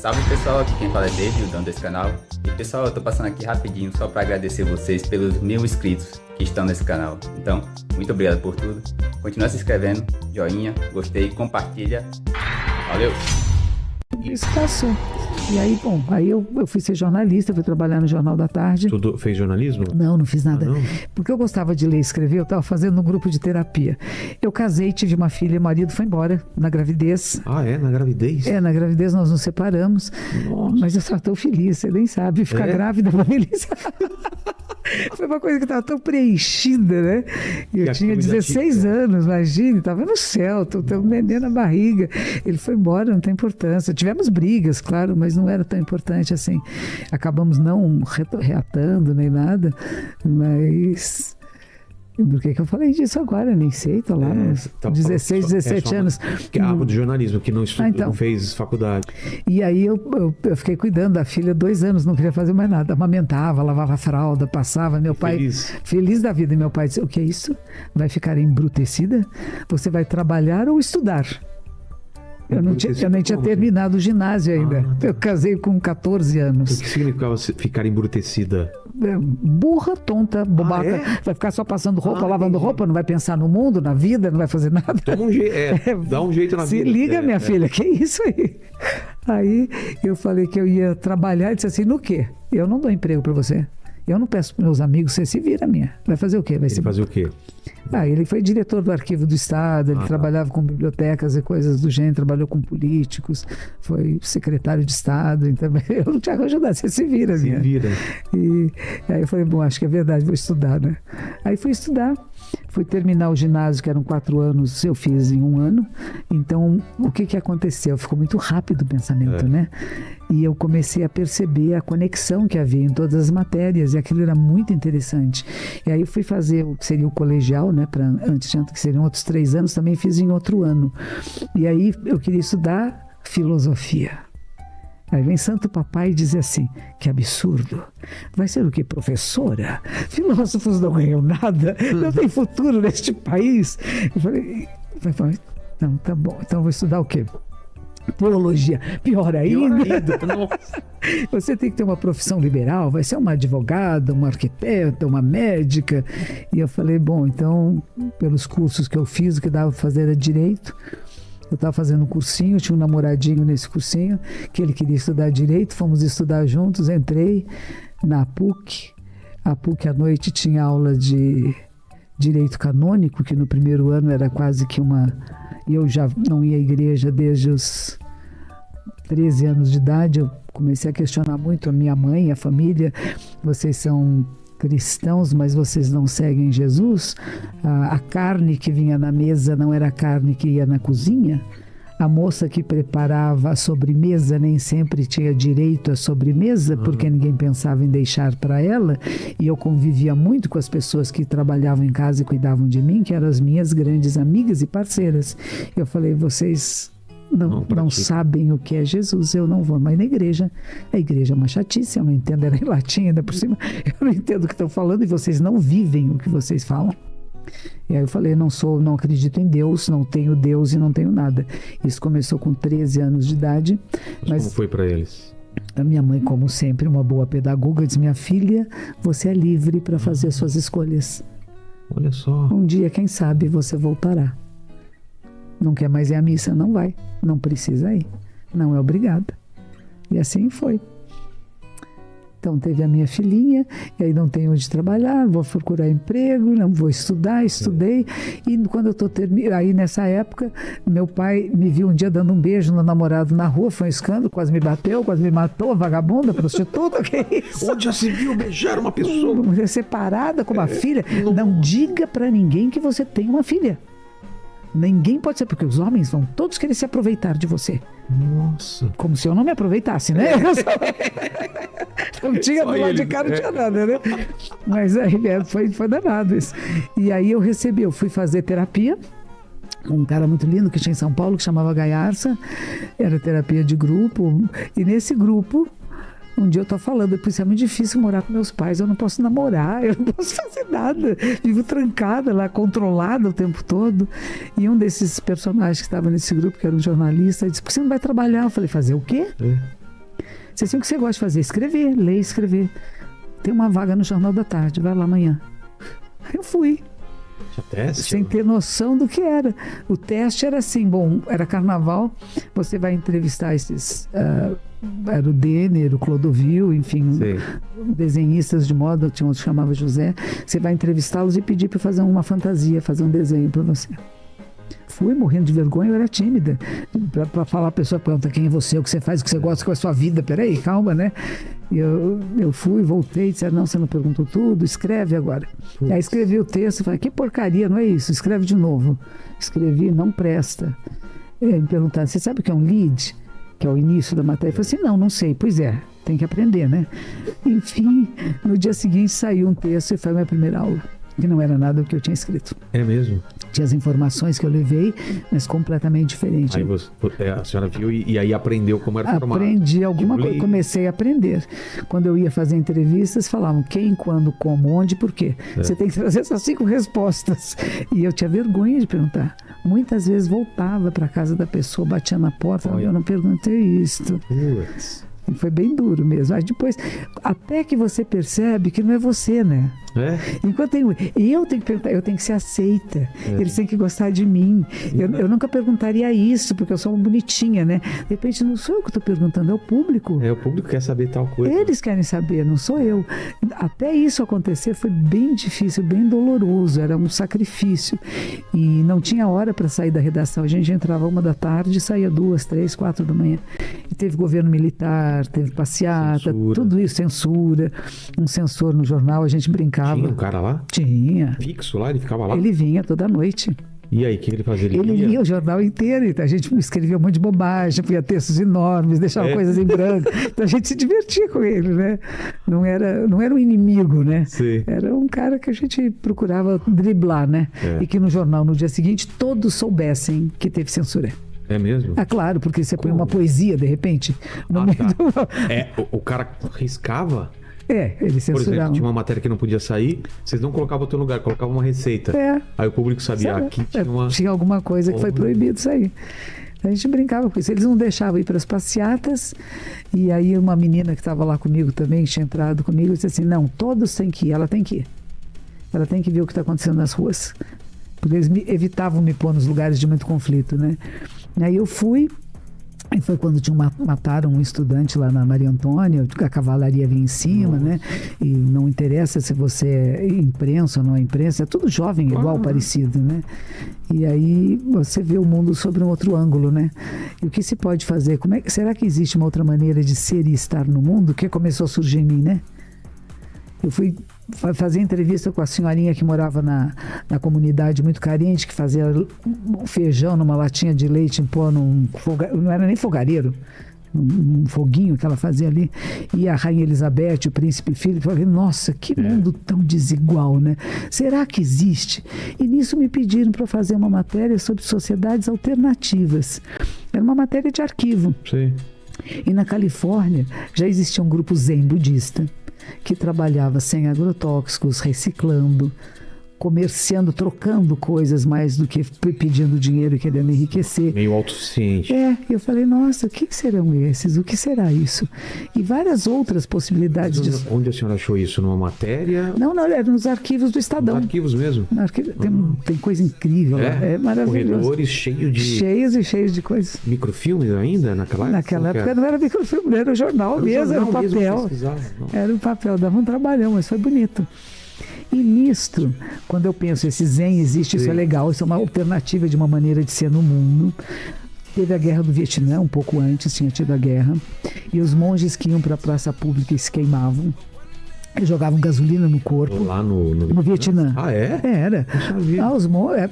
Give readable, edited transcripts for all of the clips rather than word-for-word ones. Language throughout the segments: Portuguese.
Salve pessoal, aqui quem fala é David, o dono desse canal. E pessoal, eu tô passando aqui rapidinho só para agradecer vocês pelos 1000 inscritos que estão nesse canal. Então, muito obrigado por tudo. Continua se inscrevendo, joinha, gostei, compartilha. Valeu! Isso passou. E aí, bom, aí eu fui ser jornalista, fui trabalhar no Jornal da Tarde. Tu fez jornalismo? Não fiz nada. Ah, não? Porque eu gostava de ler e escrever, eu estava fazendo um grupo de terapia. Eu casei, tive uma filha, marido foi embora na gravidez. Ah, é? Na gravidez? Na gravidez nós nos separamos. Nossa. Mas eu estava tão feliz, você nem sabe, ficar grávida foi feliz. Foi uma coisa que estava tão preenchida, né? Eu tinha 16 anos, imagine, estava no céu, tô um neném na barriga. Ele foi embora, não tem importância. Tivemos brigas, claro, mas não era tão importante assim. Acabamos não reatando nem nada, mas... Por que eu falei disso agora? Eu nem sei, tô lá nos 16, 17 anos. Do jornalismo, que não estudou, não fez faculdade. E aí eu fiquei cuidando da filha 2 anos, não queria fazer mais nada. Amamentava, lavava a fralda, passava. Meu pai, feliz da vida. E meu pai disse, o que é isso? Vai ficar embrutecida? Você vai trabalhar ou estudar? Eu nem tinha terminado o ginásio ainda. Eu casei com 14 anos. O que significava ficar embrutecida? Burra, tonta, bobaca. Vai ficar só passando roupa, lavando roupa, não vai pensar no mundo, na vida, não vai fazer nada. Toma dá um jeito na vida. Se liga, minha filha, que isso aí? Aí eu falei que eu ia trabalhar e disse assim, no quê? Eu não dou emprego para você. Eu não peço para meus amigos, você se vira, minha. Vai fazer o quê? Fazer o quê? Ele foi diretor do Arquivo do Estado, ele trabalhava com bibliotecas e coisas do gênero, trabalhou com políticos, foi secretário de Estado, então eu não te arranjo nada, você se vira, minha. Se vira. E aí eu falei, bom, acho que é verdade, vou estudar, né? Aí fui estudar, fui terminar o ginásio, que eram 4 anos, eu fiz em 1 ano. Então, o que aconteceu? Ficou muito rápido o pensamento, né? E eu comecei a perceber a conexão que havia em todas as matérias, e aquilo era muito interessante. E aí eu fui fazer o que seria o colegial, né? Antes que seriam outros 3 anos, também fiz em outro ano. E aí eu queria estudar filosofia. Aí vem Santo Papai e diz assim, que absurdo, vai ser o quê, professora? Filósofos não ganham nada, não tem futuro neste país. Eu falei, não, tá bom, então eu vou estudar o quê? Teologia, pior ainda. Você tem que ter uma profissão liberal, vai ser uma advogada, uma arquiteta, uma médica. E eu falei, bom, então, pelos cursos que eu fiz, o que dava para fazer era direito. Eu estava fazendo um cursinho, tinha um namoradinho nesse cursinho, que ele queria estudar direito, fomos estudar juntos, entrei na PUC. A PUC à noite tinha aula de direito canônico, que no primeiro ano era quase que uma... Eu já não ia à igreja desde os 13 anos de idade, eu comecei a questionar muito a minha mãe, a família, vocês são cristãos, mas vocês não seguem Jesus? A carne que vinha na mesa não era a carne que ia na cozinha? A moça que preparava a sobremesa nem sempre tinha direito à sobremesa, porque ninguém pensava em deixar para ela. E eu convivia muito com as pessoas que trabalhavam em casa e cuidavam de mim, que eram as minhas grandes amigas e parceiras. Eu falei, vocês não sabem o que é Jesus, eu não vou mais na igreja. A igreja é uma chatice, eu não entendo, era em latim ainda por cima, eu não entendo o que estão falando e vocês não vivem o que vocês falam. E aí eu falei, não acredito em Deus, não tenho Deus e não tenho nada. Isso começou com 13 anos de idade. Mas como foi para eles? A minha mãe, como sempre, uma boa pedagoga, disse, minha filha, você é livre para fazer suas escolhas. Olha só. Um dia, quem sabe, você voltará. Não quer mais ir à missa? Não vai. Não precisa ir. Não é obrigada. E assim foi. Então teve a minha filhinha, e aí não tenho onde trabalhar, vou procurar emprego, não vou estudar, estudei. E quando eu estou aí nessa época, meu pai me viu um dia dando um beijo no namorado na rua, foi um escândalo, quase me bateu, quase me matou, vagabunda, prostituta, que é isso? Onde já se viu beijar uma pessoa? Uma mulher separada com uma filha. Não diga para ninguém que você tem uma filha. Ninguém pode ser, porque os homens vão todos querer se aproveitar de você. Nossa. Como se eu não me aproveitasse, né? Não tinha do lado de cá, não tinha nada, né? Mas aí foi danado isso. E aí eu fui fazer terapia com um cara muito lindo que tinha em São Paulo, que chamava Gaiarsa. Era terapia de grupo. E nesse grupo, um dia eu tô falando, é muito difícil morar com meus pais, eu não posso namorar, eu não posso fazer nada, vivo trancada lá, controlada o tempo todo. E um desses personagens que estava nesse grupo, que era um jornalista, disse, por que você não vai trabalhar? Eu falei, fazer o quê? Disse assim, o que você gosta de fazer? Escrever, ler e escrever. Tem uma vaga no Jornal da Tarde, vai lá amanhã. Eu fui. Teste? Sem ter noção do que era. O teste era assim, bom, era carnaval, você vai entrevistar esses... era o Denner, o Clodovil, enfim, Sim. desenhistas de moda, tinha outro que chamava José. Você vai entrevistá-los e pedir para fazer uma fantasia, fazer um desenho para você. Fui morrendo de vergonha, eu era tímida. Para falar, a pessoa pergunta quem é você, o que você faz, o que você gosta com a sua vida. Peraí, calma, né? Eu fui, voltei, disseram, não, você não perguntou tudo, escreve agora. Aí escrevi o texto, falei, que porcaria, não é isso, escreve de novo. Escrevi, não presta. Me perguntaram, você sabe o que é um lead? Que é o início da matéria. Eu falei assim, não sei. Pois é, tem que aprender, né? Enfim, no dia seguinte saiu um texto e foi a minha primeira aula. Que não era nada do que eu tinha escrito. É mesmo? Tinha as informações que eu levei, mas completamente diferente. Aí a senhora viu e aí aprendeu como era formado. Aprendi alguma coisa, comecei a aprender. Quando eu ia fazer entrevistas, falavam quem, quando, como, onde, por quê. Você tem que trazer essas 5 respostas. E eu tinha vergonha de perguntar. Muitas vezes voltava para casa da pessoa, batia na porta, eu não perguntei isto. Putz. E foi bem duro mesmo. Aí depois, até que você percebe que não é você, né? Enquanto eu tenho que perguntar, eu tenho que ser aceita. Eles têm que gostar de mim. Eu nunca perguntaria isso, porque eu sou uma bonitinha, né? De repente, não sou eu que estou perguntando, é o público. O público quer saber tal coisa. Eles querem saber, não sou eu. Até isso acontecer foi bem difícil, bem doloroso, era um sacrifício. E não tinha hora para sair da redação. A gente entrava 1 da tarde e saía 2, 3, 4 da manhã. E teve governo militar, teve passeata, censura. Tudo isso, censura. Um censor no jornal, a gente brincava. Tinha um cara lá? Tinha. Fixo lá? Ele ficava lá? Ele vinha toda noite. E aí, o que ele fazia? Ele lia o jornal inteiro, então a gente escrevia um monte de bobagem, punha textos enormes, deixava coisas em branco. Então a gente se divertia com ele, né? Não era um inimigo, né? Sim. Era um cara que a gente procurava driblar, né? E que no jornal, no dia seguinte, todos soubessem que teve censura. É mesmo? É claro, porque você põe uma poesia, de repente, no meio do... O cara riscava? Ele censurava. Por exemplo, tinha uma matéria que não podia sair, vocês não colocavam o teu lugar, colocavam uma receita. Aí o público sabia, aqui tinha alguma coisa que foi proibido sair. A gente brincava com isso. Eles não deixavam ir para as passeatas. E aí uma menina que estava lá comigo também, que tinha entrado comigo, disse assim, não, todos têm que ir, ela tem que ir. Ela tem que ver o que está acontecendo nas ruas. Porque eles evitavam me pôr nos lugares de muito conflito, né? E aí eu fui. E foi quando mataram um estudante lá na Maria Antônia, a cavalaria vinha em cima, né? E não interessa se você é imprensa ou não é imprensa, é tudo jovem, igual, parecido, né? E aí você vê o mundo sobre um outro ângulo, né? E o que se pode fazer? Será que existe uma outra maneira de ser e estar no mundo? Que começou a surgir em mim, né? Eu fui fazer entrevista com a senhorinha que morava na comunidade muito carente, que fazia feijão numa latinha de leite em pó, não era nem fogareiro, um foguinho que ela fazia ali. E a Rainha Elizabeth, o Príncipe Philip, eu falei, nossa, que mundo tão desigual, né? Será que existe? E nisso me pediram para fazer uma matéria sobre sociedades alternativas. Era uma matéria de arquivo. Sim. E na Califórnia já existia um grupo zen budista que trabalhava sem agrotóxicos, reciclando, comerciando, trocando coisas mais do que pedindo dinheiro e querendo enriquecer. Meio autossuficiente. Eu falei, nossa, o que serão esses? O que será isso? E várias outras possibilidades disso. Onde a senhora achou isso? Numa matéria? Não, era nos arquivos do Estadão. Nos arquivos mesmo? Tem coisa incrível lá. É maravilhoso. Corredores cheios de coisas. Microfilmes ainda naquela época? Naquela época não era microfilme, era o jornal mesmo, era o papel. Era um papel, dava um trabalhão, mas foi bonito. E nisto, quando eu penso, esse zen existe, isso é legal, isso é uma alternativa de uma maneira de ser no mundo. Teve a guerra do Vietnã, um pouco antes tinha tido a guerra, e os monges que iam para a praça pública e se queimavam, jogavam gasolina no corpo. Lá no Vietnã. Ah, é? Era.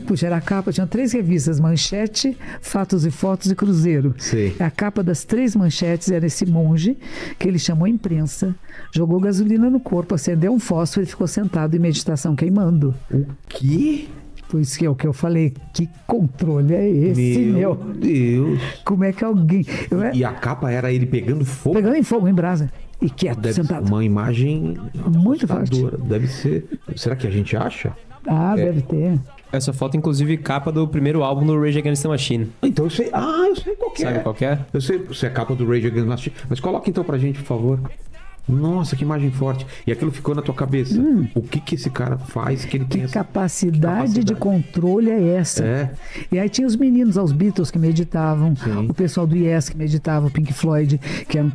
Puxa, era a capa, tinha 3 revistas, Manchete, Fatos e Fotos e Cruzeiro. Sim. A capa das 3 manchetes era esse monge, que ele chamou a imprensa, jogou gasolina no corpo, acendeu um fósforo e ficou sentado em meditação queimando. O quê? Pois que é o que eu falei, que controle é esse, meu? Deus. Como é que alguém... E a capa era ele pegando fogo? Pegando em fogo, em brasa. E quieto, deve sentado. Ser uma imagem muito forte. Deve ser. Será que a gente acha? Deve ter. Essa foto, inclusive, capa do primeiro álbum do Rage Against the Machine. Então eu sei. Ah, eu sei qual que é. Sabe qual que é? Eu sei se é a capa do Rage Against the Machine. Mas coloca então pra gente, por favor. Nossa, que imagem forte. E aquilo ficou na tua cabeça. O que esse cara faz que ele tem essa capacidade de controle é essa? É. E aí tinha os meninos, os Beatles que meditavam, Sim. o pessoal do Yes que meditava, o Pink Floyd, que eram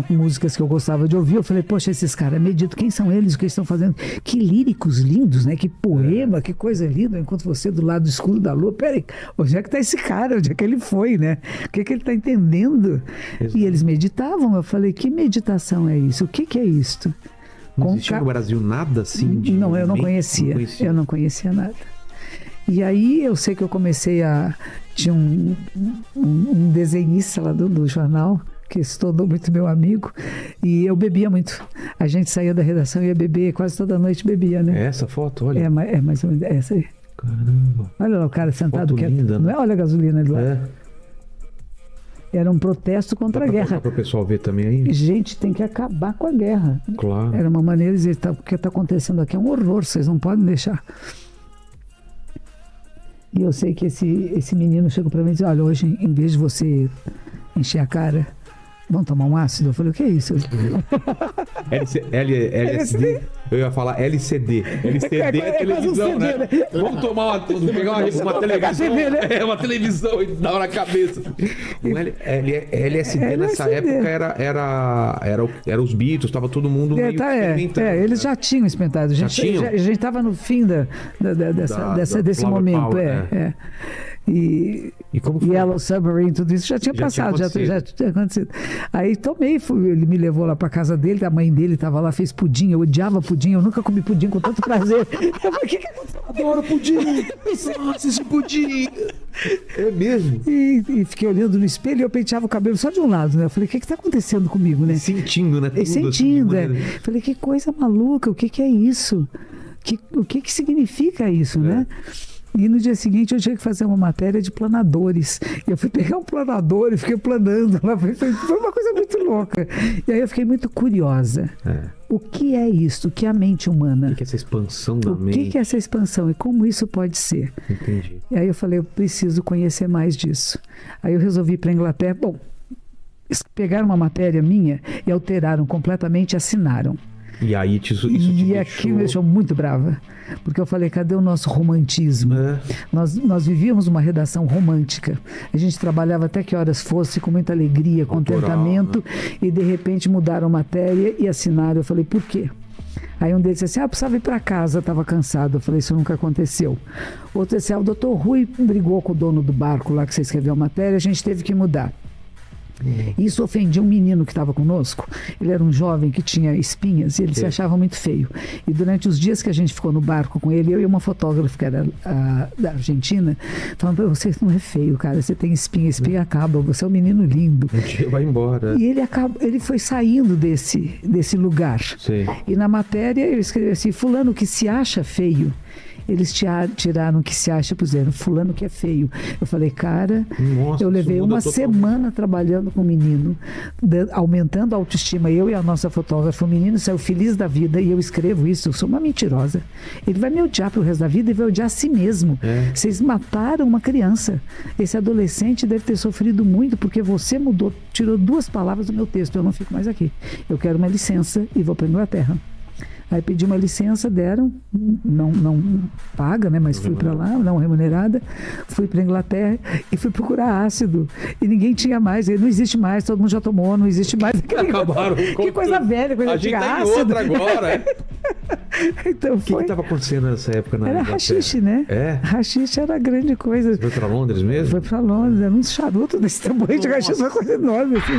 músicas que eu gostava de ouvir. Eu falei, poxa, esses caras meditam, quem são eles, o que eles estão fazendo? Que líricos lindos, né? Que poema, que coisa linda. Enquanto você do lado escuro da lua, peraí, onde é que tá esse cara? Onde é que ele foi, né? O que é que ele tá entendendo? Exato. E eles meditavam. Eu falei, que meditação é isso? O que é isto? Não existia no Brasil nada assim? De Não, eu não movimento? conhecia. Eu não conhecia nada. E aí eu sei que eu comecei a... Tinha um desenhista lá do jornal, que se tornou muito meu amigo, e eu bebia muito. A gente saía da redação e ia beber, quase toda noite bebia, né? É essa foto, olha. É mais ou menos essa aí. Caramba. Olha lá o cara sentado. Foto linda, não né? é? Olha a gasolina ali lá. É. Era um protesto contra a guerra. Dá para o pessoal ver também aí? Gente, tem que acabar com a guerra. Claro. Era uma maneira de dizer, o que está acontecendo aqui é um horror, vocês não podem deixar. E eu sei que esse menino chegou para mim e disse, olha, hoje, em vez de você encher a cara, vamos tomar um ácido? Eu falei, o que é isso? LSD? Eu ia falar LCD. LCD é televisão, né? Vamos tomar pegar uma televisão. É, uma televisão e dar na cabeça. O LSD nessa época era os Beatles, estava todo mundo meio experimentando. Eles já tinham experimentado. A gente estava no fim desse momento. E como foi? Yellow Submarine, tudo isso já tinha passado, já tinha acontecido. Aí tomei, ele me levou lá pra casa dele, a mãe dele estava lá, fez pudim, eu odiava pudim, eu nunca comi pudim com tanto prazer. Eu falei, o que adoro pudim! Nossa, esse pudim! É mesmo? E fiquei olhando no espelho e eu penteava o cabelo só de um lado, né? Eu falei, o que está acontecendo comigo, né? Sentindo, né? Tudo sentindo, assim, Falei, que coisa maluca, o que é isso? O que significa isso, né? E no dia seguinte eu tinha que fazer uma matéria de planadores. Eu fui pegar um planador e fiquei planando lá. Foi uma coisa muito louca. E aí eu fiquei muito curiosa. O que é isso? O que é a mente humana? O que é essa expansão da mente? O que é essa expansão e como isso pode ser? Entendi. E aí eu falei, eu preciso conhecer mais disso. Aí eu resolvi ir para a Inglaterra. Bom, pegaram uma matéria minha e alteraram completamente e assinaram. E aí isso e aquilo me deixou muito brava. Porque eu falei, cadê o nosso romantismo? Nós vivíamos uma redação romântica. A gente trabalhava até que horas fosse, com muita alegria, contentamento, e de repente mudaram a matéria e assinaram. Eu falei, por quê? Aí um deles disse assim, precisava ir para casa, estava cansado. Eu falei, isso nunca aconteceu. Outro disse, o doutor Rui brigou com o dono do barco lá que você escreveu a matéria, a gente teve que mudar. Isso ofendia um menino que estava conosco. Ele era um jovem que tinha espinhas e ele se achava muito feio. E durante os dias que a gente ficou no barco com ele, eu e uma fotógrafa que era da Argentina, falando, você não é feio, cara, você tem espinha acaba, você é um menino lindo. Vai embora. E ele foi saindo desse lugar. Sim. E na matéria eu escrevi assim, fulano que se acha feio. Eles tiraram o que se acha, puseram fulano que é feio. Eu falei, cara, nossa, eu levei uma semana trabalhando com o menino, aumentando a autoestima, eu e a nossa fotógrafa. O menino saiu feliz da vida e eu escrevo isso, eu sou uma mentirosa. Ele vai me odiar pro resto da vida e vai odiar a si mesmo. Vocês mataram uma criança. Esse adolescente deve ter sofrido muito porque você tirou 2 palavras do meu texto. Eu não fico mais aqui. Eu quero uma licença e vou para a Inglaterra. Aí pedi uma licença, deram, não paga, né? Mas fui para lá, não remunerada, fui para a Inglaterra e fui procurar ácido. E ninguém tinha mais, ele não existe mais, todo mundo já tomou, não existe mais. Acabaram. Que coisa velha, coisa antiga. A gente tá em outra agora. Então, o que estava acontecendo nessa época na Inglaterra? Era haxixe, né? Haxixe era a grande coisa. Você foi para Londres mesmo? Foi para Londres, era um charuto desse tamanho de haxixe, uma coisa enorme assim.